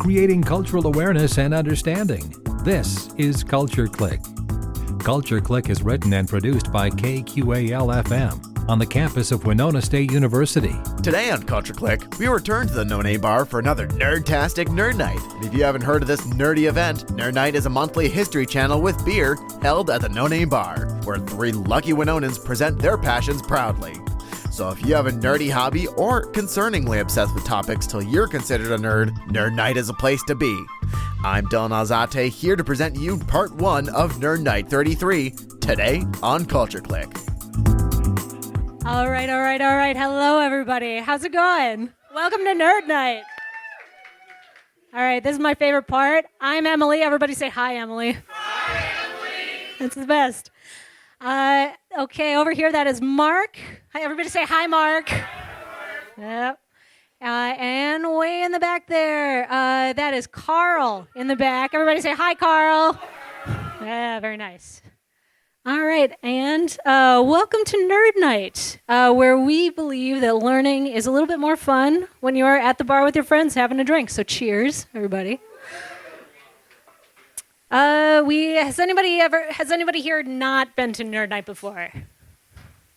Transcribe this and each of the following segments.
creating cultural awareness and understanding. This is Culture Clique. Culture Clique is written and produced by KQAL FM on the campus of Winona State University. Today on Culture Clique, we return to the No-Name Bar for another nerd-tastic Nerd Night. And if you haven't heard of this nerdy event, Nerd Night is a monthly history channel with beer held at the No-Name Bar, where 3 lucky Winonans present their passions proudly. So if you have a nerdy hobby or concerningly obsessed with topics till you're considered a nerd, Nerd Night is a place to be. I'm Dylan Alzate, here to present you part 1 of Nerd Night 33, today on Culture Clique. All right. Hello, everybody. How's it going? Welcome to Nerd Night. All right, this is my favorite part. I'm Emily. Everybody say hi, Emily. Hi, Emily. That's the best. Okay, over here, that is Mark. Hi, everybody say hi, Mark. Hi, Mark. Yep. And way in the back there, that is Carl in the back. Everybody say hi, Carl. Yeah, very nice. All right, and welcome to Nerd Night, where we believe that learning is a little bit more fun when you're at the bar with your friends having a drink. So cheers, everybody. Has anybody here not been to Nerd Night before?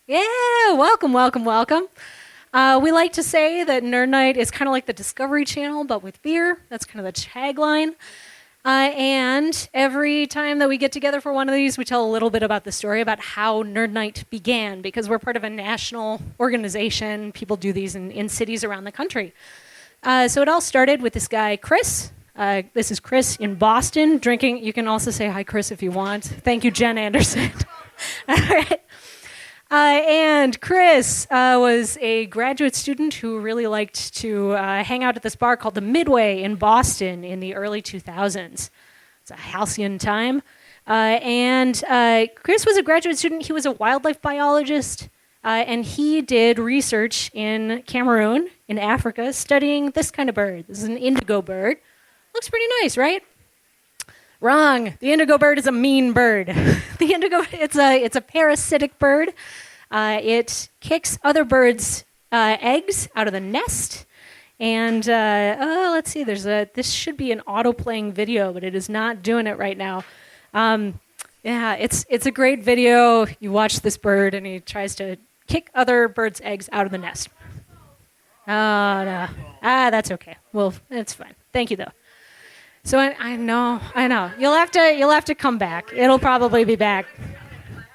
Yeah, welcome. We like to say that Nerd Night is kind of like the Discovery Channel, but with beer. That's kind of the tagline. And every time that we get together for one of these, we tell a little bit about the story about how Nerd Night began, because we're part of a national organization. People do these in cities around the country. So it all started with this guy, Chris. This is Chris in Boston, drinking. You can also say hi, Chris, if you want. Thank you, Jen Anderson. All right. And Chris was a graduate student who really liked to hang out at this bar called the Midway in Boston in the early 2000s. It's a halcyon time. And Chris was a graduate student. He was a wildlife biologist, and he did research in Cameroon, in Africa, studying this kind of bird. This is an indigo bird. Looks pretty nice, right? Wrong. The indigo bird is a mean bird. The indigo, it's a parasitic bird. It kicks other birds' eggs out of the nest. And let's see. This should be an auto-playing video, but it is not doing it right now. Yeah, it's a great video. You watch this bird, and he tries to kick other birds' eggs out of the nest. Oh no. That's okay. Well, it's fine. Thank you though. So I know. You'll have to come back. It'll probably be back.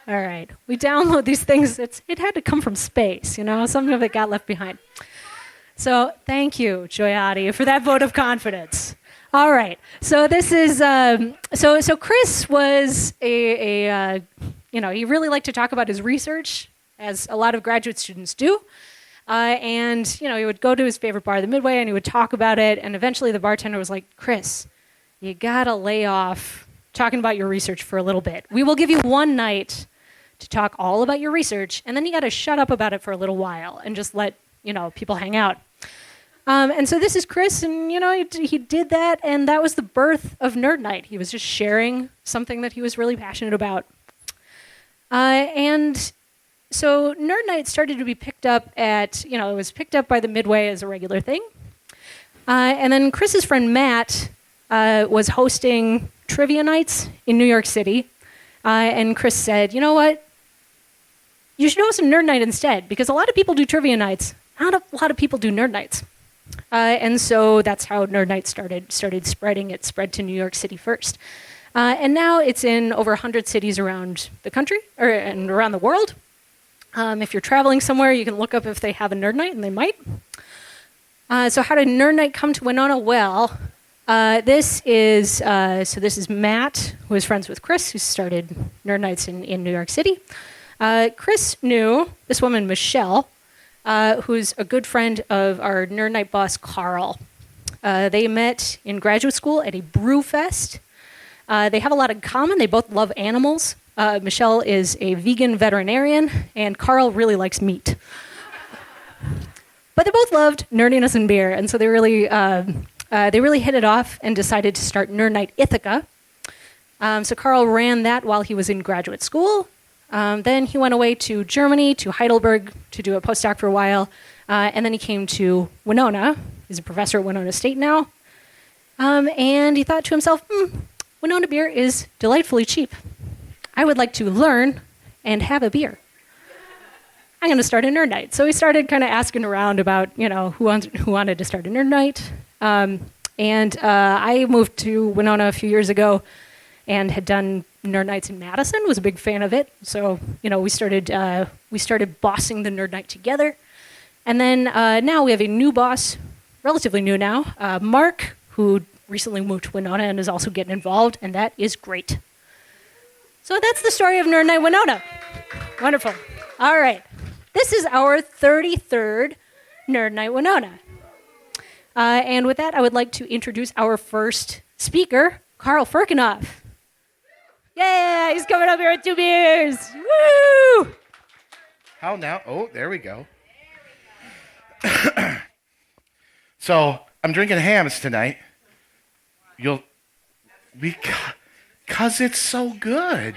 All right. We download these things. It had to come from space, Some of it got left behind. So thank you, Joyati, for that vote of confidence. All right. So this is so Chris was he really liked to talk about his research, as a lot of graduate students do. And he would go to his favorite bar, the Midway, and he would talk about it. And eventually the bartender was like, Chris, you gotta lay off talking about your research for a little bit. We will give you one night to talk all about your research, and then you gotta shut up about it for a little while and just let, people hang out. And so this is Chris, and, he did that, and that was the birth of Nerd Night. He was just sharing something that he was really passionate about. And so Nerd Night started to be picked up it was picked up by the Midway as a regular thing. And then Chris's friend Matt was hosting trivia nights in New York City. And Chris said, you know what? You should host a Nerd Night instead, because a lot of people do trivia nights. Not a lot of people do Nerd Nights. And so that's how Nerd Night started spreading. It spread to New York City first. And now it's in over 100 cities around the country, and around the world. If you're traveling somewhere, you can look up if they have a Nerd Night, and they might. So how did Nerd Night come to Winona? Well, this is Matt, who is friends with Chris, who started Nerd Nights in New York City. Chris knew this woman, Michelle, who's a good friend of our Nerd Night boss, Carl. They met in graduate school at a brew fest. They have a lot in common. They both love animals. Michelle is a vegan veterinarian, and Carl really likes meat. But they both loved nerdiness and beer, and so they really hit it off and decided to start Nerd Night Ithaca. So Carl ran that while he was in graduate school. Then he went away to Germany, to Heidelberg, to do a postdoc for a while. And then he came to Winona. He's a professor at Winona State now. And he thought to himself, Winona beer is delightfully cheap. I would like to learn and have a beer. I'm going to start a Nerd Nite. So he started kind of asking around about, who wanted to start a Nerd Nite. And I moved to Winona a few years ago and had done Nerd Nites in Madison, was a big fan of it. So, we started bossing the Nerd Nite together. And then now we have a new boss, relatively new now, Mark, who recently moved to Winona and is also getting involved, and that is great. So that's the story of Nerd Nite Winona. Wonderful. All right. This is our 33rd Nerd Nite Winona. And with that, I would like to introduce our first speaker, Carl Firkinoff. Yeah, he's coming up here with 2 beers. Woo! How now? Oh, there we go. So I'm drinking hams tonight. Cause it's so good.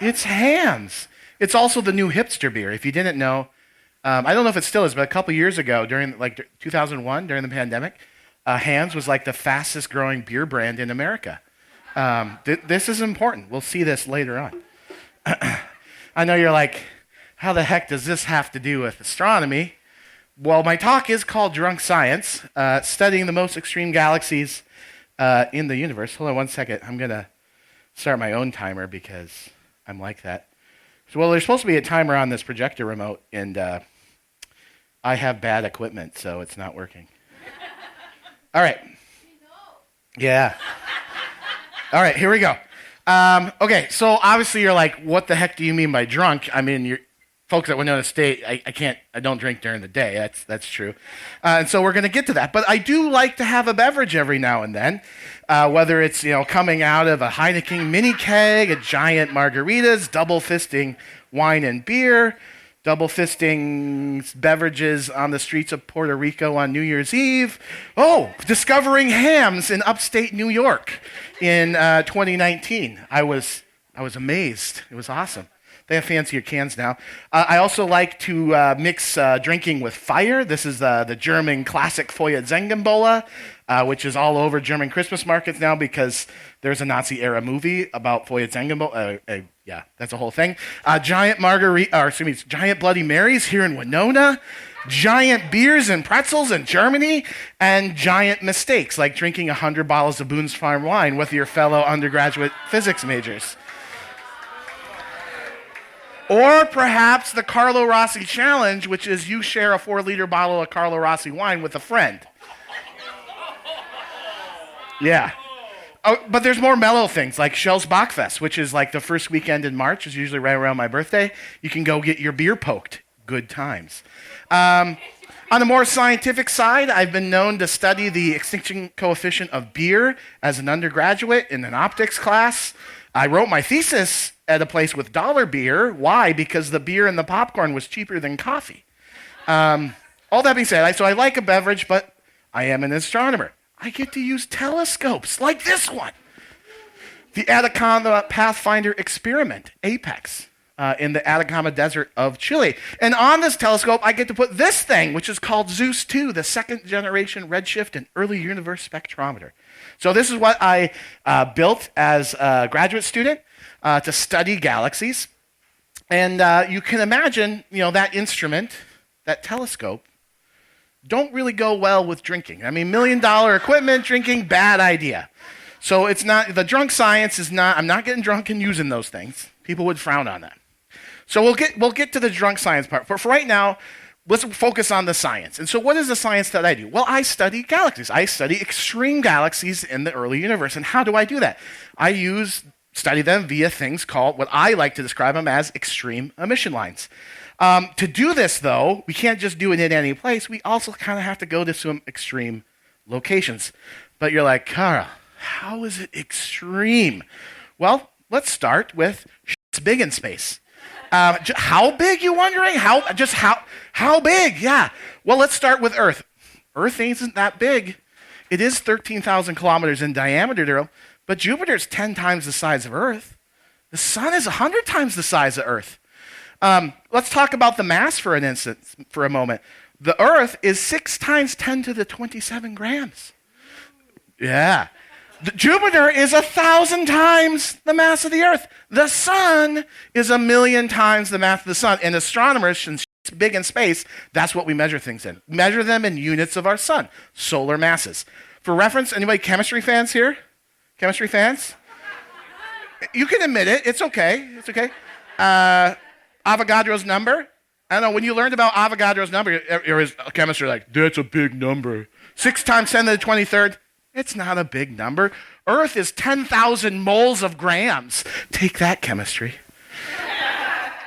It's hams. It's also the new hipster beer. If you didn't know, I don't know if it still is, but a couple years ago, during 2001, during the pandemic, Hams was like the fastest growing beer brand in America. This is important. We'll see this later on. I know you're like, how the heck does this have to do with astronomy? Well, my talk is called Drunk Science, studying the most extreme galaxies in the universe. Hold on one second. I'm going to start my own timer because I'm like that. So, well, there's supposed to be a timer on this projector remote, and I have bad equipment, so it's not working. All right. Yeah. All right, here we go. Okay, so obviously you're like, what the heck do you mean by drunk? I mean, you're folks at Winona State, I don't drink during the day. That's true. And so we're going to get to that. But I do like to have a beverage every now and then, whether it's, coming out of a Heineken mini keg, a giant margaritas, double fisting wine and beer, double fisting beverages on the streets of Puerto Rico on New Year's Eve. Oh, discovering hams in upstate New York in 2019. I was amazed. It was awesome. They have fancier cans now. I also like to mix drinking with fire. This is the German classic Feuerzengenbowle, which is all over German Christmas markets now because there's a Nazi-era movie about Feuerzengenbowle. Yeah, that's a whole thing. Giant Bloody Marys here in Winona. Giant beers and pretzels in Germany. And giant mistakes like drinking 100 bottles of Boone's Farm wine with your fellow undergraduate physics majors. Or perhaps the Carlo Rossi challenge, which is you share a 4-liter bottle of Carlo Rossi wine with a friend. Yeah. Oh, but there's more mellow things like Shell's Bachfest, which is like the first weekend in March, is usually right around my birthday. You can go get your beer poked. Good times. On the more scientific side, I've been known to study the extinction coefficient of beer as an undergraduate in an optics class. I wrote my thesis at a place with dollar beer. Why? Because the beer and the popcorn was cheaper than coffee. All that being said, so I like a beverage, but I am an astronomer. I get to use telescopes like this one. The Atacama Pathfinder Experiment, APEX, in the Atacama Desert of Chile. And on this telescope, I get to put this thing, which is called Zeus 2, the second generation redshift and early universe spectrometer. So this is what I built as a graduate student to study galaxies. And you can imagine, that instrument, that telescope, don't really go well with drinking. I mean, $1 million equipment, drinking, bad idea. So it's not, the drunk science is not, I'm not getting drunk and using those things. People would frown on that. So we'll get to the drunk science part. But for right now, let's focus on the science. And so what is the science that I do? Well, I study galaxies. I study extreme galaxies in the early universe. And how do I do that? I study them via things called, what I like to describe them as extreme emission lines. To do this, though, we can't just do it in any place. We also kind of have to go to some extreme locations. But you're like, Carl, how is it extreme? Well, let's start with it's big in space. How big, you wondering? How big? Yeah. Well, let's start with Earth. Earth isn't that big. It is 13,000 kilometers in diameter, but Jupiter's 10 times the size of Earth. The sun is 100 times the size of Earth. Let's talk about the mass for a moment. The Earth is 6 times 10 to the 27 grams. Yeah. Jupiter is 1,000 times the mass of the Earth. The sun is 1,000,000 times the mass of the sun. And astronomers, since it's big in space, that's what we measure things in. Measure them in units of our sun, solar masses. For reference, anybody chemistry fans here? Chemistry fans? You can admit it. It's okay. It's okay. Avogadro's number. I don't know. When you learned about Avogadro's number, chemists are like, that's a big number. 6 times 10 to the 23rd. It's not a big number. Earth is 10,000 moles of grams. Take that, chemistry.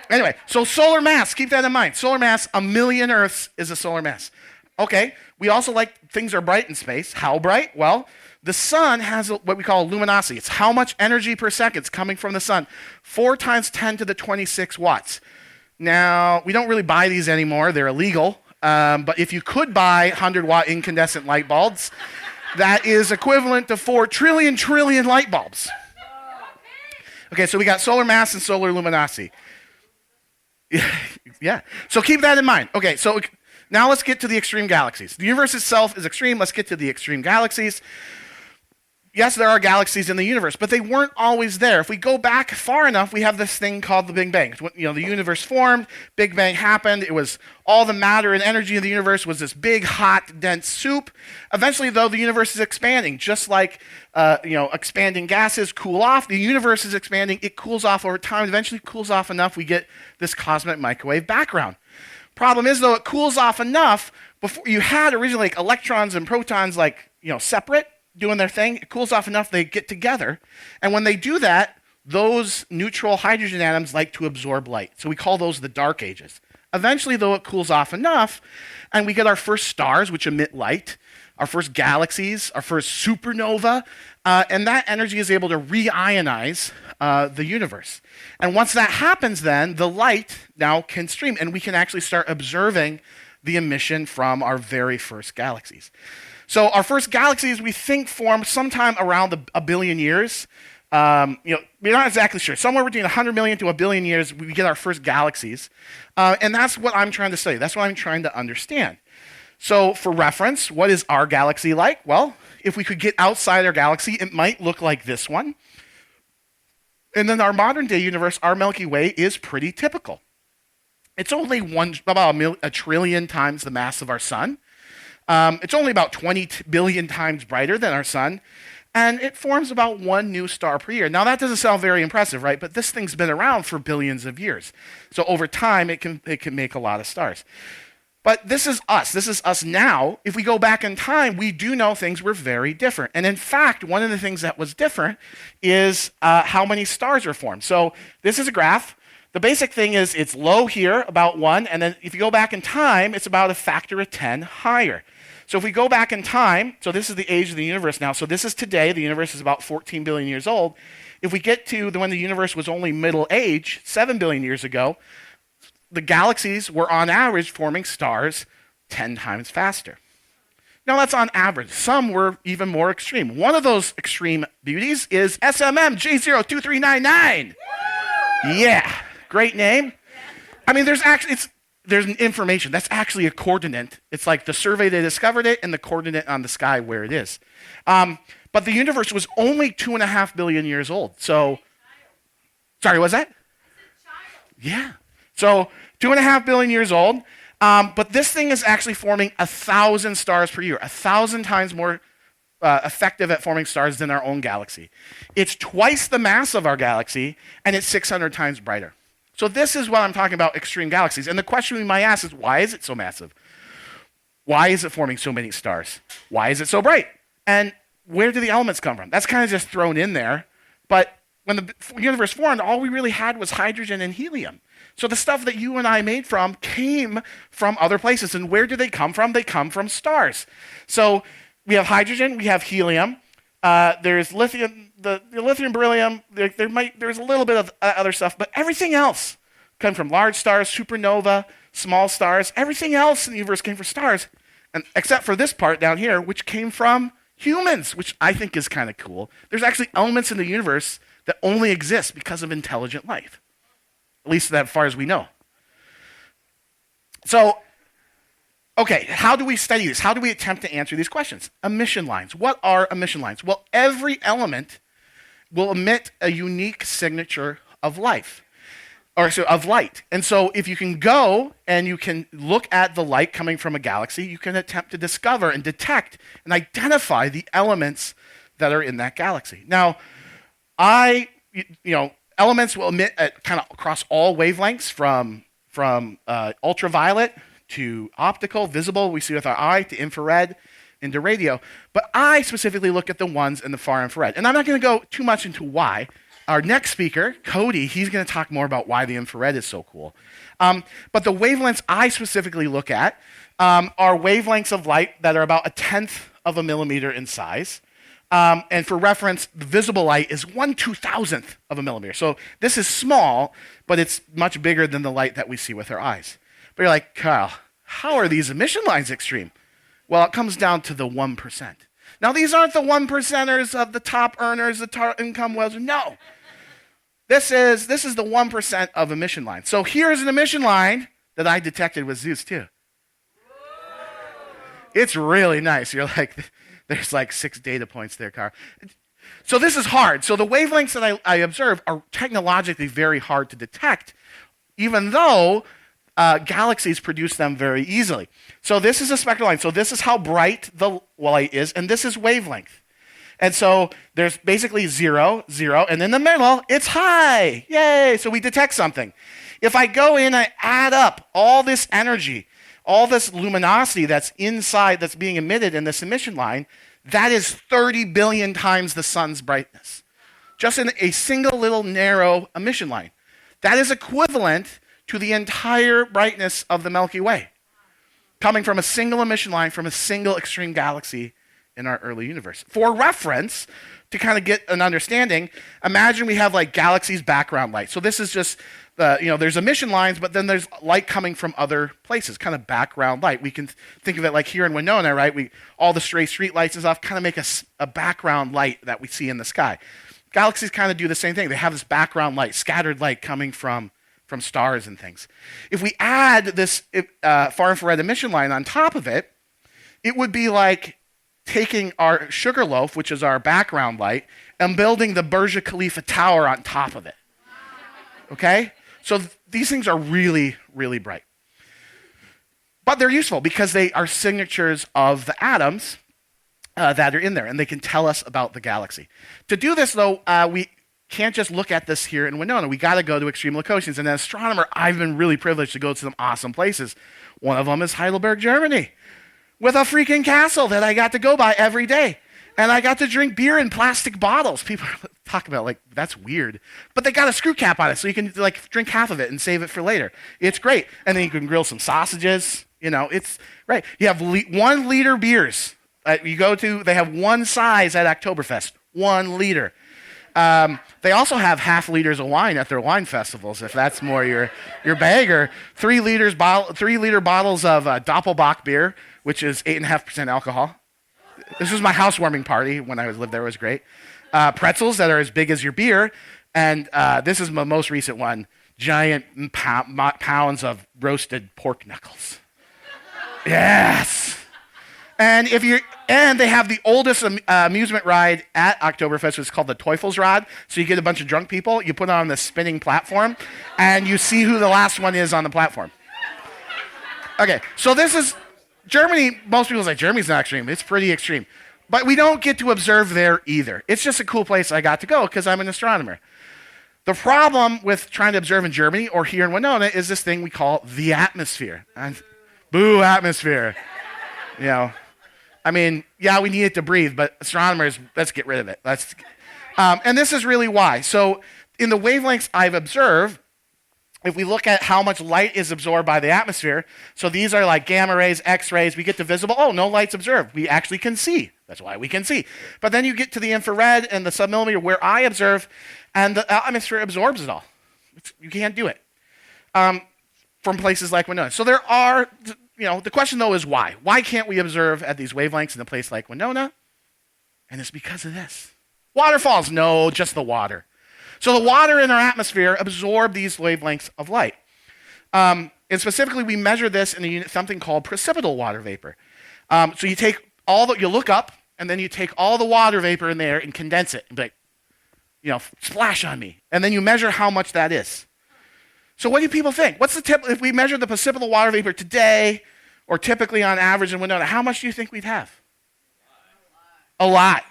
Anyway, so solar mass. Keep that in mind. Solar mass, 1,000,000 Earths is a solar mass. Okay. We also like things are bright in space. How bright? Well, the sun has what we call luminosity. It's how much energy per second is coming from the sun. 4 times 10 to the 26 watts. Now, we don't really buy these anymore. They're illegal. But if you could buy 100-watt incandescent light bulbs, that is equivalent to 4 trillion light bulbs. Okay, so we got solar mass and solar luminosity. Yeah, so keep that in mind. Okay, so now let's get to the extreme galaxies. The universe itself is extreme. Let's get to the extreme galaxies. Yes, there are galaxies in the universe, but they weren't always there. If we go back far enough, we have this thing called the Big Bang. You know, the universe formed, Big Bang happened. It was all the matter and energy of the universe was this big, hot, dense soup. Eventually, though, the universe is expanding, just like expanding gases cool off. The universe is expanding. It cools off over time. Eventually, cools off enough. We get this cosmic microwave background. Problem is, though, it cools off enough. Before you had originally like electrons and protons separate, doing their thing. It cools off enough, they get together. And when they do that, those neutral hydrogen atoms like to absorb light. So we call those the dark ages. Eventually, though, it cools off enough, and we get our first stars, which emit light, our first galaxies, our first supernova, and that energy is able to reionize the universe. And once that happens, then, the light now can stream, and we can actually start observing the emission from our very first galaxies. So our first galaxies, we think, formed sometime around a billion years. We're not exactly sure. Somewhere between 100 million to a billion years, we get our first galaxies. And that's what I'm trying to study. That's what I'm trying to understand. So for reference, what is our galaxy like? Well, if we could get outside our galaxy, it might look like this one. And then our modern day universe, our Milky Way, is pretty typical. It's only about a trillion times the mass of our sun. It's only about 20 billion times brighter than our sun, and it forms about 1 new star per year. Now, that doesn't sound very impressive, right? But this thing's been around for billions of years. So over time, it can make a lot of stars. But this is us. This is us now. If we go back in time, we do know things were very different. And in fact, one of the things that was different is how many stars were formed. So this is a graph. The basic thing is it's low here, about 1, and then if you go back in time, it's about a factor of 10 higher. So if we go back in time, so this is the age of the universe now, so this is today, the universe is about 14 billion years old. If we get to when the universe was only middle age, 7 billion years ago, the galaxies were on average forming stars 10 times faster. Now that's on average. Some were even more extreme. One of those extreme beauties is SMM J02399. Yeah, great name. I mean, there's an information. That's actually a coordinate. It's like the survey they discovered it and the coordinate on the sky where it is. But the universe was only 2.5 billion years old. So, sorry, was that? Yeah. So 2.5 billion years old. But this thing is actually forming 1,000 stars per year, 1,000 times more effective at forming stars than our own galaxy. It's twice the mass of our galaxy, and it's 600 times brighter. So this is what I'm talking about, extreme galaxies. And the question we might ask is, why is it so massive? Why is it forming so many stars? Why is it so bright? And where do the elements come from? That's kind of just thrown in there. But when the universe formed, all we really had was hydrogen and helium. So the stuff that you and I made from came from other places. And where do they come from? They come from stars. So we have hydrogen, we have helium. There's lithium, the lithium, beryllium. There's a little bit of other stuff, but everything else comes from large stars, supernova, small stars. Everything else in the universe came from stars, and except for this part down here, which came from humans, which I think is kind of cool. There's actually elements in the universe that only exist because of intelligent life, at least as far as we know. So Okay, how do we study this? How do we attempt to answer these questions? Emission lines. What are emission lines? Well, every element will emit a unique signature of life, of light. And so if you can go and you can look at the light coming from a galaxy, you can attempt to discover and detect and identify the elements that are in that galaxy. Now, elements will emit kind of across all wavelengths from ultraviolet to optical, visible, we see with our eye, to infrared, into radio. But I specifically look at the ones in the far infrared. And I'm not going to go too much into why. Our next speaker, Cody, he's going to talk more about why the infrared is so cool. But the wavelengths I specifically look at are wavelengths of light that are about 1/10 of a millimeter in size. And for reference, the visible light is 1/2000th of a millimeter. So this is small, but it's much bigger than the light that we see with our eyes. But you're like, Kyle, how are these emission lines extreme? Well, it comes down to the 1%. Now, these aren't the 1%ers of the top earners, the top income wells. No. This is the 1% of emission lines. So here's an emission line that I detected with Zeus, too. It's really nice. You're like, there's like 6 data points there, Carl. So this is hard. So the wavelengths that I observe are technologically very hard to detect, even though galaxies produce them very easily. So this is a spectral line. So this is how bright the light is, and this is wavelength. And so there's basically 0, 0, and in the middle, it's high. Yay! So we detect something. If I go in and add up all this energy, all this luminosity that's inside, that's being emitted in this emission line, that is 30 billion times the sun's brightness. Just in a single little narrow emission line. That is equivalent to the entire brightness of the Milky Way, coming from a single emission line from a single extreme galaxy in our early universe. For reference, to kind of get an understanding, imagine we have like galaxies' background light. So this is just there's emission lines, but then there's light coming from other places, kind of background light. We can think of it like here in Winona, right? All the stray street lights and stuff kind of make a background light that we see in the sky. Galaxies kind of do the same thing. They have this background light, scattered light coming from stars and things. If we add this far infrared emission line on top of it, it would be like taking our sugar loaf, which is our background light, and building the Burj Khalifa tower on top of it. Okay? So these things are really, really bright. But they're useful because they are signatures of the atoms that are in there, and they can tell us about the galaxy. To do this, though, we can't just look at this here in Winona. We got to go to extreme locations. And as an astronomer, I've been really privileged to go to some awesome places. One of them is Heidelberg, Germany, with a freaking castle that I got to go by every day. And I got to drink beer in plastic bottles. People talk about, like, that's weird. But they got a screw cap on it, so you can, like, drink half of it and save it for later. It's great. And then you can grill some sausages. It's right. You have 1 liter beers. You go to, they have one size at Oktoberfest, 1 liter. They also have half liters of wine at their wine festivals, if that's more your bag, or 3 liter bottles of Doppelbock beer, which is 8.5% alcohol. This was my housewarming party when I lived there. It was great. Pretzels that are as big as your beer, and this is my most recent one: giant pounds of roasted pork knuckles. Yes. And they have the oldest amusement ride at Oktoberfest. It's called the Teufelsrad. So you get a bunch of drunk people, you put on this spinning platform, and you see who the last one is on the platform. Okay, so this is Germany. Most people say Germany's not extreme. It's pretty extreme. But we don't get to observe there either. It's just a cool place I got to go because I'm an astronomer. The problem with trying to observe in Germany or here in Winona is this thing we call the atmosphere. And boo, atmosphere. I mean, yeah, we need it to breathe, but astronomers, let's get rid of it. And this is really why. So in the wavelengths I've observed, if we look at how much light is absorbed by the atmosphere, so these are like gamma rays, X-rays, we get to visible, no light's observed. We actually can see. That's why we can see. But then you get to the infrared and the submillimeter where I observe, and the atmosphere absorbs it all. You can't do it from places like Winona. So there are... the question, though, is why? Why can't we observe at these wavelengths in a place like Winona? And it's because of this. Waterfalls? No, just the water. So the water in our atmosphere absorb these wavelengths of light. And specifically, we measure this in a unit, something called precipitable water vapor. So you take you look up, and then you take all the water vapor in there and condense it, and be like, splash on me. And then you measure how much that is. So what do people think? What's the tip? If we measure the precipitable water vapor today, or typically on average in Winona, how much do you think we'd have? A lot.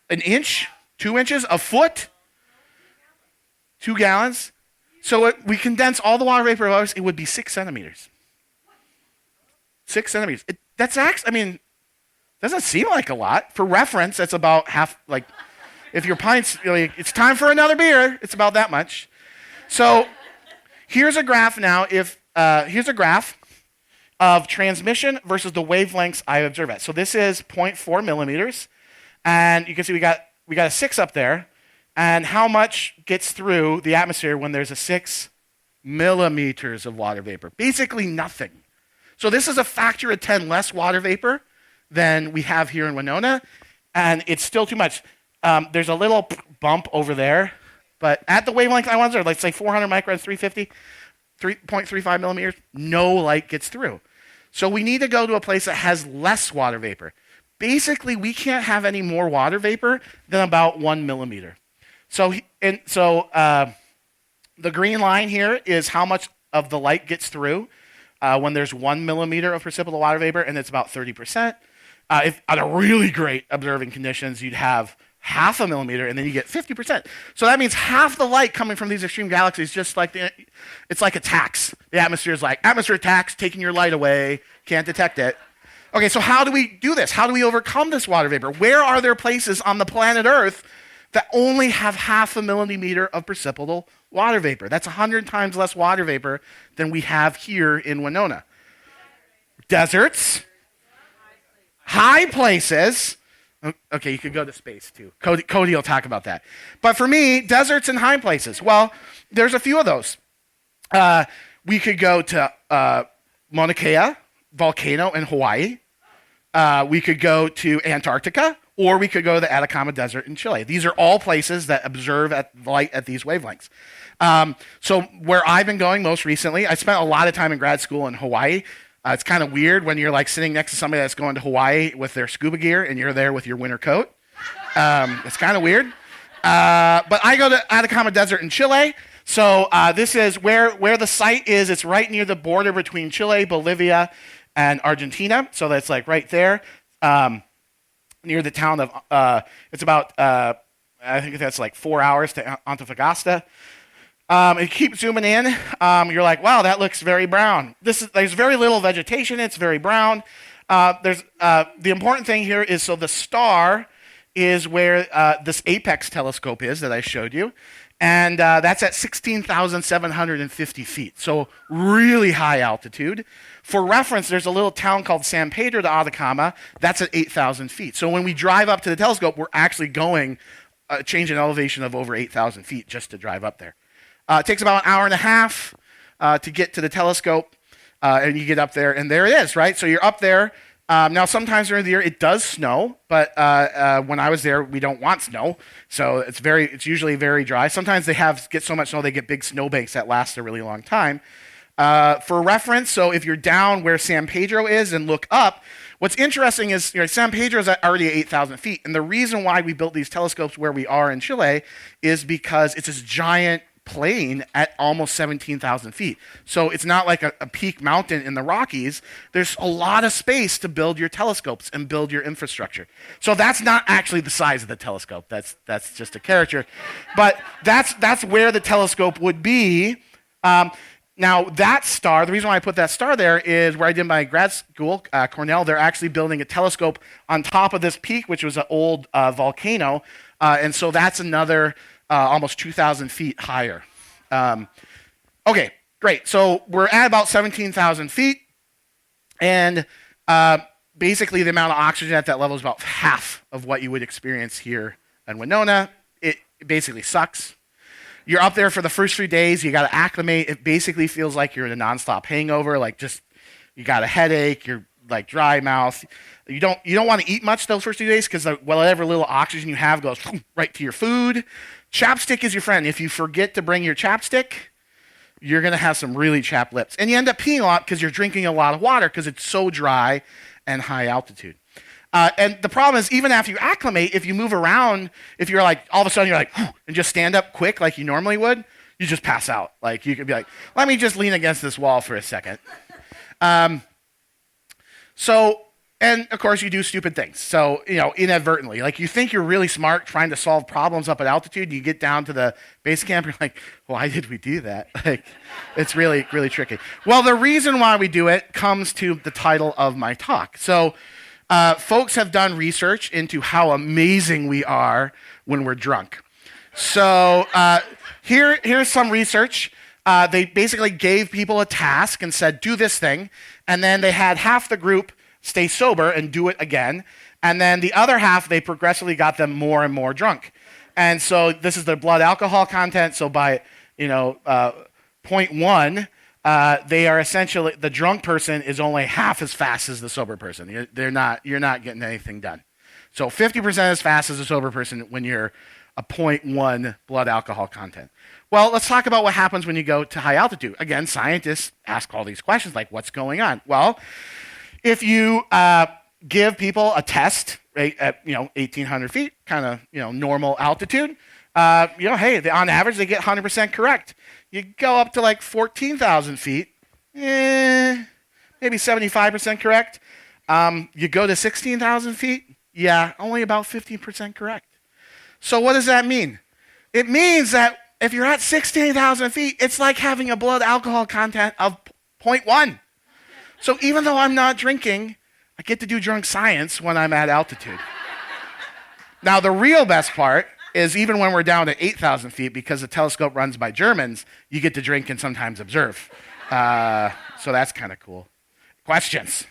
An inch? 2 inches? A foot? 2 gallons? So we condense all the water vapor of ours, it would be 6 centimeters. 6 centimeters. That's actually, doesn't seem like a lot. For reference, that's about half, if your pints, it's time for another beer, it's about that much. So here's a graph now. Here's a graph of transmission versus the wavelengths I observe at. So this is 0.4 millimeters. And you can see we got a 6 up there. And how much gets through the atmosphere when there's a 6 millimeters of water vapor? Basically nothing. So this is a factor of 10 less water vapor than we have here in Winona. And it's still too much. There's a little bump over there. But at the wavelength I want to observe, let's say 400 microns, 350, 3.35 millimeters, no light gets through. So we need to go to a place that has less water vapor. Basically, we can't have any more water vapor than about 1 millimeter. So the green line here is how much of the light gets through when there's 1 millimeter of precipitable water vapor, and it's about 30%. If under really great observing conditions, you'd have half a millimeter, and then you get 50%. So that means half the light coming from these extreme galaxies, it's like a tax. The atmosphere is like, atmosphere tax, taking your light away, can't detect it. Okay, so how do we do this? How do we overcome this water vapor? Where are there places on the planet Earth that only have half a millimeter of precipitable water vapor? That's 100 times less water vapor than we have here in Winona. Deserts, high places. Okay, you could go to space too. Cody will talk about that. But for me, deserts and high places. Well, there's a few of those. We could go to Mauna Kea volcano in Hawaii. We could go to Antarctica, or we could go to the Atacama Desert in Chile. These are all places that observe light at these wavelengths. So where I've been going most recently, I spent a lot of time in grad school in Hawaii. It's kind of weird when you're sitting next to somebody that's going to Hawaii with their scuba gear and you're there with your winter coat. It's kind of weird. But I go to Atacama Desert in Chile. So this is where the site is. It's right near the border between Chile, Bolivia, and Argentina. So that's right there. Near the town of, it's about, I think that's 4 hours to Antofagasta. And you keep zooming in, you're like, wow, that looks very brown. There's very little vegetation, it's very brown. The important thing here is, so the star is where this apex telescope is that I showed you. And that's at 16,750 feet, so really high altitude. For reference, there's a little town called San Pedro de Atacama. That's at 8,000 feet. So when we drive up to the telescope, we're actually going change in elevation of over 8,000 feet just to drive up there. It takes about an hour and a half to get to the telescope, and you get up there, and there it is, right? So you're up there. Now, sometimes during the year it does snow, but when I was there, we don't want snow, so it's usually very dry. Sometimes they get so much snow they get big snowbanks that last a really long time. For reference, so if you're down where San Pedro is and look up, what's interesting is San Pedro is already at 8,000 feet, and the reason why we built these telescopes where we are in Chile is because it's this giant plain at almost 17,000 feet. So it's not like a peak mountain in the Rockies. There's a lot of space to build your telescopes and build your infrastructure. So that's not actually the size of the telescope. That's just a caricature. But that's where the telescope would be. Now that star, the reason why I put that star there is where I did my grad school, Cornell. They're actually building a telescope on top of this peak, which was an old volcano. And so that's another almost 2,000 feet higher. Okay, great. So we're at about 17,000 feet, and basically the amount of oxygen at that level is about half of what you would experience here in Winona. It basically sucks. You're up there for the first 3 days. You got to acclimate. It basically feels like you're in a nonstop hangover. You got a headache. You're dry mouth. You don't want to eat much those first 2 days because whatever little oxygen you have goes right to your food. Chapstick is your friend. If you forget to bring your chapstick, you're going to have some really chapped lips. And you end up peeing a lot because you're drinking a lot of water because it's so dry and high altitude. And the problem is, even after you acclimate, if you move around, if you're like, all of a sudden you're like, and just stand up quick like you normally would, you just pass out. Like, you could be like, let me just lean against this wall for a second. And of course you do stupid things. So, inadvertently, like you think you're really smart trying to solve problems up at altitude, and you get down to the base camp, you're like, why did we do that? Like, it's really, really tricky. Well, the reason why we do it comes to the title of my talk. So, folks have done research into how amazing we are when we're drunk. So, here's some research. They basically gave people a task and said, do this thing, and then they had half the group stay sober and do it again. And then the other half, they progressively got them more and more drunk. And so this is their blood alcohol content. So by, 0.1, they are essentially, the drunk person is only half as fast as the sober person. You're not getting anything done. So 50% as fast as a sober person when you're a 0.1 blood alcohol content. Well, let's talk about what happens when you go to high altitude. Again, scientists ask all these questions like, what's going on? Well, if you give people a test right, at 1,800 feet, kind of normal altitude, hey, on average they get 100% correct. You go up to like 14,000 feet, maybe 75% correct. You go to 16,000 feet, only about 15% correct. So what does that mean? It means that if you're at 16,000 feet, it's like having a blood alcohol content of 0.1. So even though I'm not drinking, I get to do drunk science when I'm at altitude. Now, the real best part is even when we're down to 8,000 feet, because the telescope runs by Germans, you get to drink and sometimes observe. So that's kind of cool. Questions?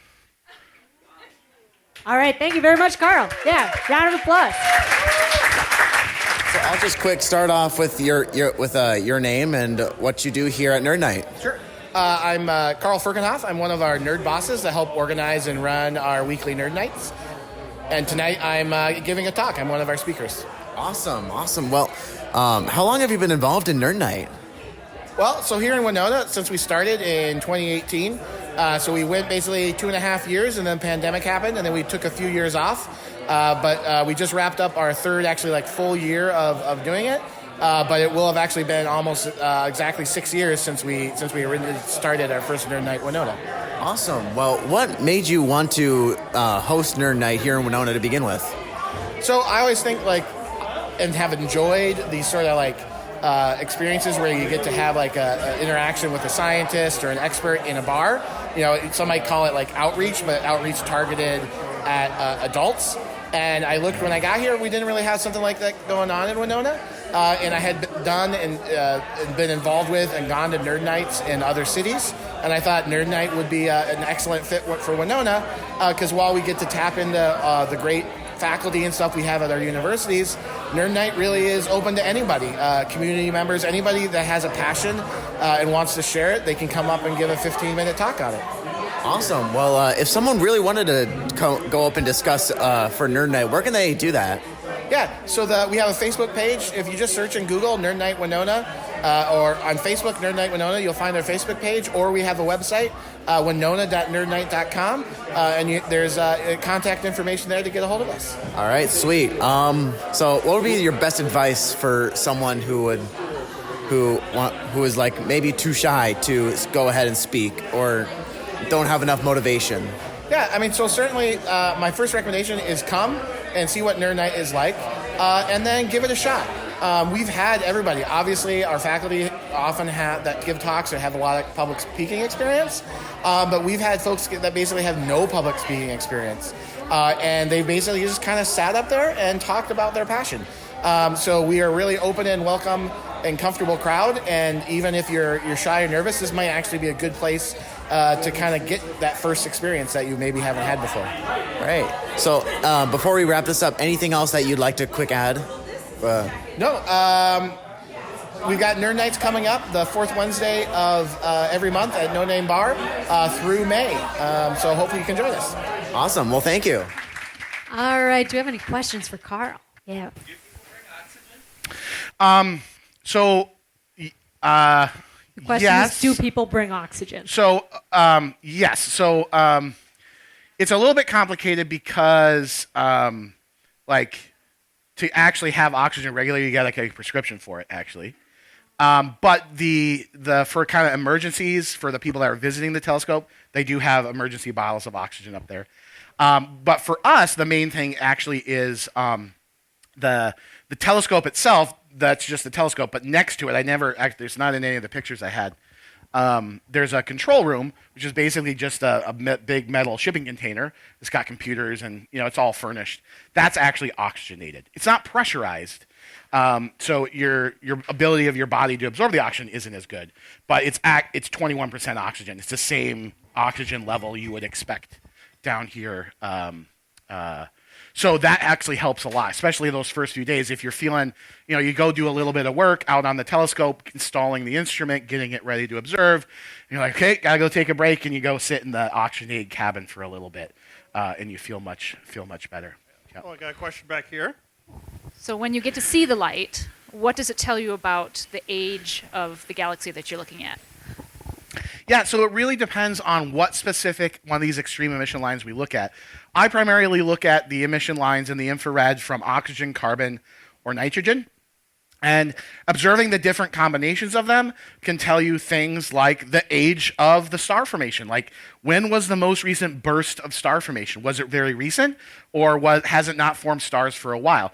All right, thank you very much, Carl. Yeah, round of applause. So I'll just start off with your name and what you do here at Nerd Nite. Sure. I'm Carl Ferkenhoff. I'm one of our nerd bosses that help organize and run our weekly Nerd Nights. And tonight I'm giving a talk. I'm one of our speakers. Awesome. Well, how long have you been involved in Nerd Nite? Well, so here in Winona, since we started in 2018, so we went basically 2.5 years, and then pandemic happened, and then we took a few years off. But we just wrapped up our third, full year of doing it. But it will have actually been almost exactly 6 years since we originally started our first Nerd Nite Winona. Awesome. Well, what made you want to host Nerd Nite here in Winona to begin with? So I always think and have enjoyed these sort of experiences where you get to have an interaction with a scientist or an expert in a bar. Some might call it outreach, but outreach targeted at adults. And I looked when I got here, we didn't really have something like that going on in Winona. And I had done and been involved with and gone to Nerd Nights in other cities. And I thought Nerd Nite would be an excellent fit for Winona because while we get to tap into the great faculty and stuff we have at our universities, Nerd Nite really is open to anybody, community members, anybody that has a passion and wants to share it, they can come up and give a 15-minute talk on it. Awesome. Well, if someone really wanted to go up and discuss for Nerd Nite, where can they do that? Yeah, so we have a Facebook page. If you just search in Google Nerd Nite Winona, or on Facebook Nerd Nite Winona, you'll find our Facebook page, or we have a website, winona.nerdnite.com, and there's contact information there to get a hold of us. All right, sweet. So what would be your best advice for someone who is maybe too shy to go ahead and speak or don't have enough motivation? Yeah, so certainly my first recommendation is come and see what Nerd Nite is like, and then give it a shot. We've had everybody. Obviously, our faculty often that give talks or have a lot of public speaking experience, but we've had folks that basically have no public speaking experience, and they basically just kind of sat up there and talked about their passion. So we are really open and welcome and comfortable crowd, and even if you're shy or nervous, this might actually be a good place to kind of get that first experience that you maybe haven't had before. Right. So before we wrap this up, anything else that you'd like to quick add? No. We've got Nerd Nights coming up the fourth Wednesday of every month at No Name Bar through May. So hopefully you can join us. Awesome. Well, thank you. All right. Do you have any questions for Carl? Yeah. The question Yes. is, do people bring oxygen? So, yes. So, it's a little bit complicated because, like, to actually have oxygen regularly, you got to get a prescription for it, actually. But the for kind of emergencies, for the people that are visiting the telescope, they do have emergency bottles of oxygen up there. But for us, the main thing actually is the telescope itself. That's just the telescope, but next to it, there's not in any of the pictures I had. There's a control room, which is basically just a big metal shipping container. It's got computers and, it's all furnished. That's actually oxygenated. It's not pressurized. So your ability of your body to absorb the oxygen isn't as good, but it's 21% oxygen. It's the same oxygen level you would expect down here. So that actually helps a lot, especially those first few days. If you're feeling, you go do a little bit of work out on the telescope, installing the instrument, getting it ready to observe. And you're like, okay, gotta go take a break, and you go sit in the oxygenated cabin for a little bit, and you feel much better. Yeah. Oh, I got a question back here. So when you get to see the light, what does it tell you about the age of the galaxy that you're looking at? Yeah, so it really depends on what specific one of these extreme emission lines we look at. I primarily look at the emission lines in the infrared from oxygen, carbon, or nitrogen. And observing the different combinations of them can tell you things like the age of the star formation. Like, when was the most recent burst of star formation? Was it very recent, or has it not formed stars for a while?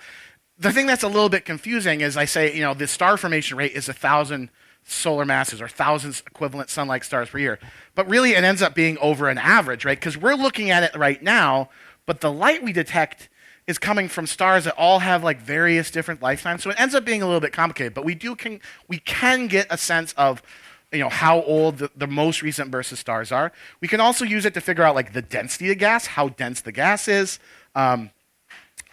The thing that's a little bit confusing is I say, the star formation rate is 1,000 solar masses or 1,000 equivalent sun-like stars per year. But really, it ends up being over an average, right? Because we're looking at it right now, but the light we detect is coming from stars that all have like various different lifetimes. So it ends up being a little bit complicated. But we can get a sense of how old the most recent bursts of stars are. We can also use it to figure out like the density of gas, how dense the gas is.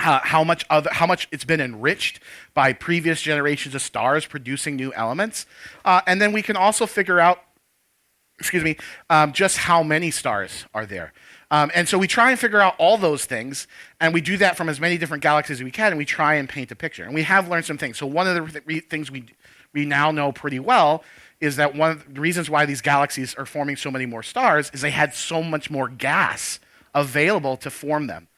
How much it's been enriched by previous generations of stars producing new elements, and then we can also figure out, just how many stars are there. And so we try and figure out all those things, and we do that from as many different galaxies as we can, and we try and paint a picture. And we have learned some things. So one of the things we now know pretty well is that one of the reasons why these galaxies are forming so many more stars is they had so much more gas available to form them.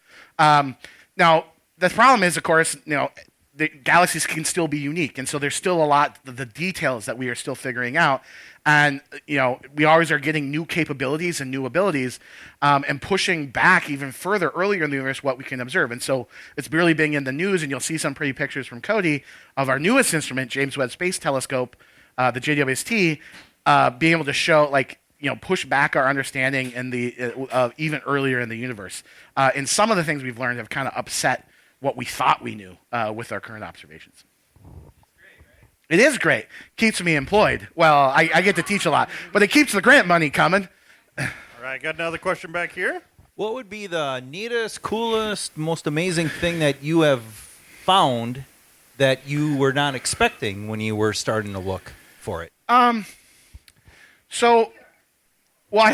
Now, the problem is, of course, the galaxies can still be unique, and so there's still a lot of the details that we are still figuring out. And we always are getting new capabilities and new abilities, and pushing back even further earlier in the universe what we can observe. And so it's really being in the news, and you'll see some pretty pictures from Cody of our newest instrument, James Webb Space Telescope, the JWST, being able to show push back our understanding in the even earlier in the universe. And some of the things we've learned have kind of upset what we thought we knew with our current observations. It is great. Keeps me employed. Well, I get to teach a lot, but it keeps the grant money coming. All right, got another question back here. What would be the neatest, coolest, most amazing thing that you have found that you were not expecting when you were starting to look for it? I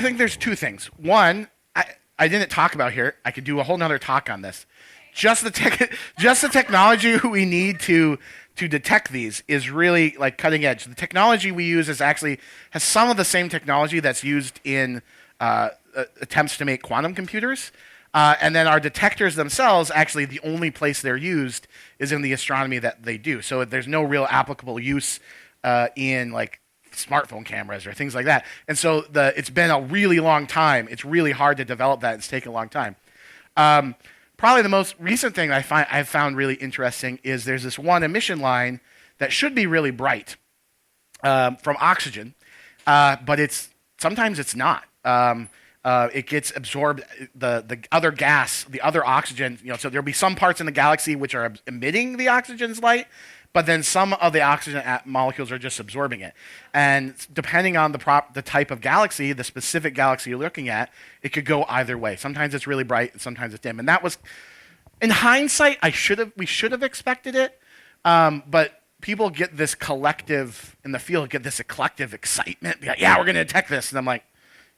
think there's two things. One, I didn't talk about here. I could do a whole nother talk on this. Just the technology we need to detect these is really like cutting edge. The technology we use has some of the same technology that's used in attempts to make quantum computers. And then our detectors themselves, actually the only place they're used is in the astronomy that they do. So there's no real applicable use in like smartphone cameras or things like that. And so it's been a really long time. It's really hard to develop that. It's taken a long time. Probably the most recent thing I've found really interesting is there's this one emission line that should be really bright from oxygen, but sometimes it's not. It gets absorbed, the other gas, the other oxygen. So there'll be some parts in the galaxy which are emitting the oxygen's light, but then some of the oxygen molecules are just absorbing it. And depending on the type of galaxy, the specific galaxy you're looking at, it could go either way. Sometimes it's really bright, and sometimes it's dim. And that was, in hindsight, we should have expected it. But people get this collective in the field, get this collective excitement. Be like, yeah, we're going to detect this, and I'm like,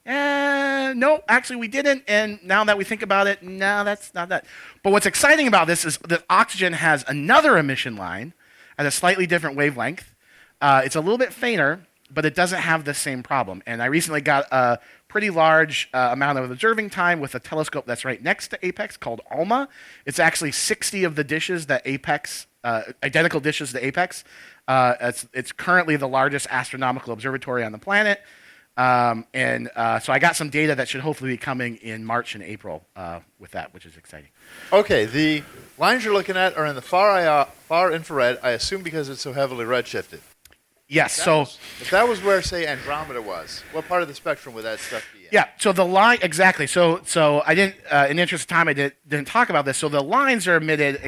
no, actually we didn't. And now that we think about it, no, that's not that. But what's exciting about this is that oxygen has another emission line at a slightly different wavelength. It's a little bit fainter, but it doesn't have the same problem. And I recently got a pretty large amount of observing time with a telescope that's right next to Apex called ALMA. It's actually 60 of the dishes that Apex, identical dishes to Apex. It's currently the largest astronomical observatory on the planet. So I got some data that should hopefully be coming in March and April with that, which is exciting. Okay, the lines you're looking at are in the far infrared, I assume because it's so heavily redshifted. Yes, If that was where, say, Andromeda was, what part of the spectrum would that stuff be in? Yeah, so the line, exactly. So I didn't, in the interest of time, I didn't talk about this. So the lines are emitted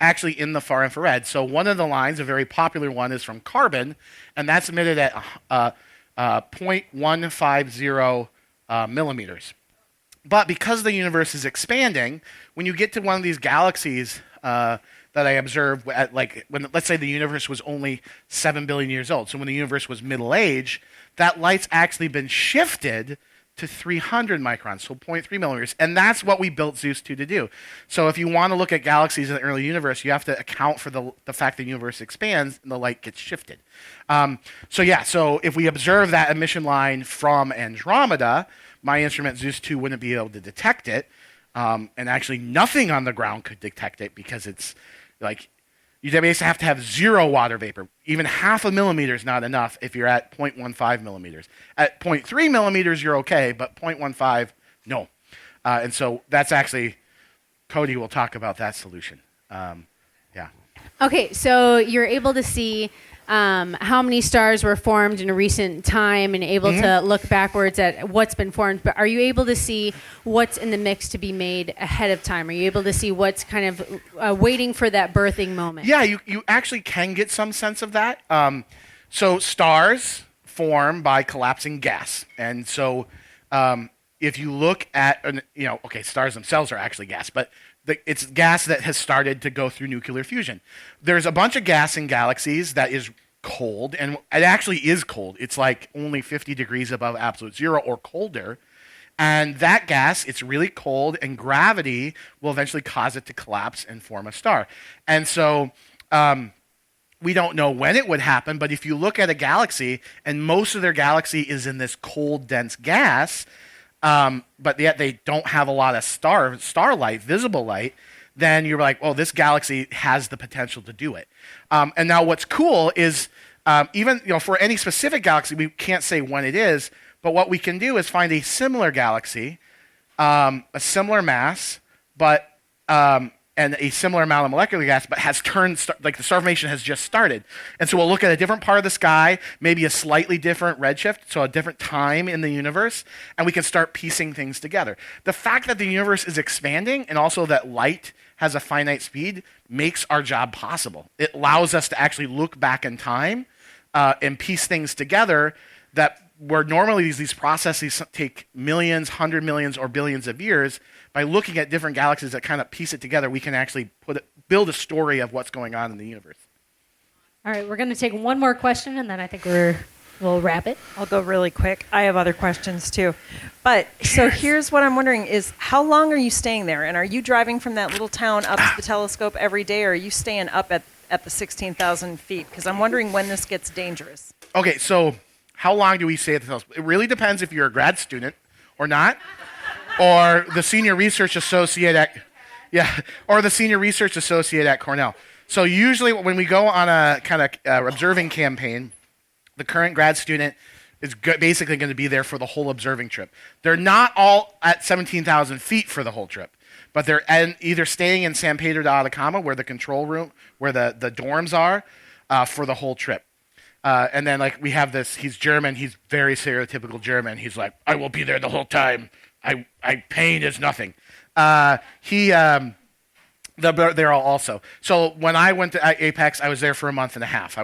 actually in the far infrared. So one of the lines, a very popular one, is from carbon, and that's emitted at 0.150 millimeters. But because the universe is expanding, when you get to one of these galaxies that I observed at when, let's say, the universe was only 7 billion years old. So when the universe was middle age, that light's actually been shifted to 300 microns, so 0.3 millimeters. And that's what we built Zeus 2 to do. So if you want to look at galaxies in the early universe, you have to account for the fact the universe expands and the light gets shifted. So if we observe that emission line from Andromeda, my instrument Zeus 2 wouldn't be able to detect it. And actually nothing on the ground could detect it because it's you basically have to have zero water vapor. Even half a millimeter is not enough if you're at 0.15 millimeters. At 0.3 millimeters, you're okay, but 0.15, no. And so that's actually, Cody will talk about that solution. Okay, so you're able to see how many stars were formed in a recent time and able to look backwards at what's been formed. But are you able to see what's in the mix to be made ahead of time? Are you able to see what's kind of waiting for that birthing moment? Yeah, you actually can get some sense of that. So stars form by collapsing gas. And so if you look at, stars themselves are actually gas, but it's gas that has started to go through nuclear fusion. There's a bunch of gas in galaxies that is cold, and it actually is cold. It's like only 50 degrees above absolute zero or colder. And that gas, it's really cold, and gravity will eventually cause it to collapse and form a star. And so we don't know when it would happen, but if you look at a galaxy, and most of their galaxy is in this cold, dense gas, but yet they don't have a lot of starlight, visible light, then you're like, oh, this galaxy has the potential to do it. And now what's cool is even for any specific galaxy, we can't say when it is, but what we can do is find a similar galaxy, a similar mass, but and a similar amount of molecular gas, but has turned, the star formation has just started. And so we'll look at a different part of the sky, maybe a slightly different redshift, so a different time in the universe, and we can start piecing things together. The fact that the universe is expanding and also that light has a finite speed makes our job possible. It allows us to actually look back in time and piece things together that where normally these processes take millions, 100 millions, or billions of years. By looking at different galaxies that kind of piece it together, we can actually build a story of what's going on in the universe. All right, we're going to take one more question, and then I think we'll wrap it. I'll go really quick. I have other questions, too. But so here's what I'm wondering is, how long are you staying there? And are you driving from that little town up to the telescope every day, or are you staying up at the 16,000 feet? Because I'm wondering when this gets dangerous. Okay, so how long do we stay at the telescope? It really depends if you're a grad student or not, or the senior research associate at Cornell. So usually when we go on a kind of observing campaign, the current grad student is basically going to be there for the whole observing trip. They're not all at 17,000 feet for the whole trip, but they're either staying in San Pedro de Atacama, where the control room, where the dorms are, for the whole trip. And then we have this, he's German, he's very stereotypical German. He's like, I will be there the whole time. Pain is nothing. They're all also. So when I went to Apex, I was there for a month and a half.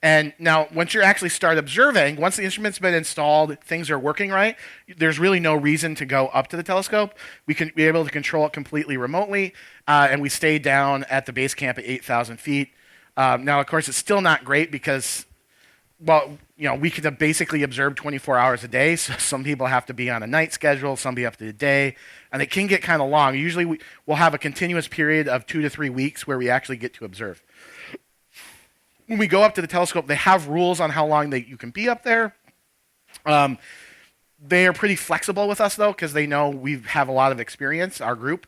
And now once you actually start observing, once the instrument's been installed, things are working right, there's really no reason to go up to the telescope. We can be able to control it completely remotely, and we stay down at the base camp at 8,000 feet. Now, of course, it's still not great because, we can basically observe 24 hours a day. So some people have to be on a night schedule, some people have to do a day, and it can get kind of long. Usually we'll have a continuous period of 2 to 3 weeks where we actually get to observe. when we go up to the telescope, they have rules on how long you can be up there. They are pretty flexible with us, though, because they know we have a lot of experience, our group,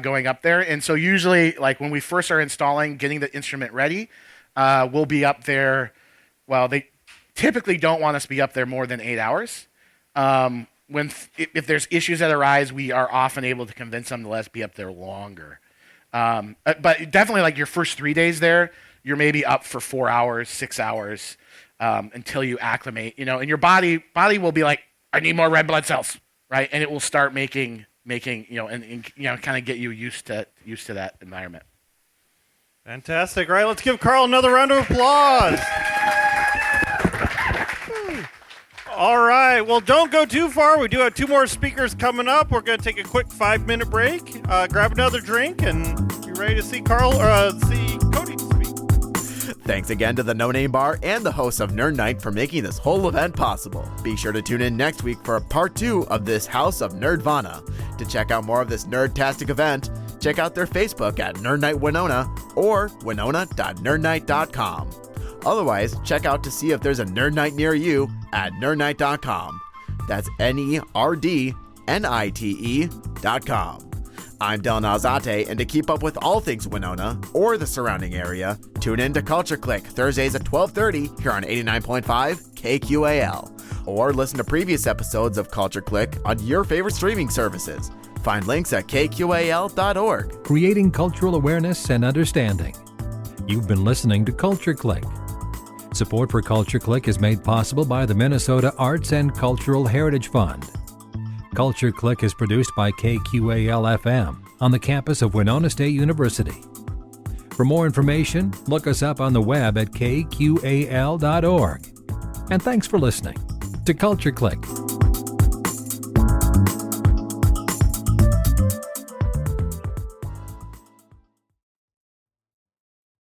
going up there. And so usually, like when we first are installing, getting the instrument ready, we'll be up there. Well, they typically don't want us to be up there more than 8 hours. If there's issues that arise, we are often able to convince them to let us be up there longer. But definitely, like your first 3 days there, you're maybe up for 4 hours, 6 hours until you acclimate. And your body will be like, I need more red blood cells, right? And it will start making and kind of get you used to that environment. Fantastic. All right, let's give Carl another round of applause. All right. Well, don't go too far. We do have 2 more speakers coming up. We're going to take a quick 5-minute break, grab another drink, and be ready to see see Cody speak. Thanks again to the No Name Bar and the hosts of Nerd Nite for making this whole event possible. Be sure to tune in next week for part 2 of this House of Nerdvana. To check out more of this nerd-tastic event, check out their Facebook at Nerd Nite Winona or winona.nerdnite.com. Otherwise, check out to see if there's a Nerd Nite near you at nerdnite.com. That's nerdnite.com. I'm Dylan Alzate, and to keep up with all things Winona or the surrounding area, tune in to Culture Clique Thursdays at 12:30 here on 89.5 KQAL. Or listen to previous episodes of Culture Clique on your favorite streaming services. Find links at kqal.org. Creating cultural awareness and understanding. You've been listening to Culture Clique. Support for Culture Clique is made possible by the Minnesota Arts and Cultural Heritage Fund. Culture Clique is produced by KQAL FM on the campus of Winona State University. For more information, look us up on the web at kqal.org. And thanks for listening to Culture Clique.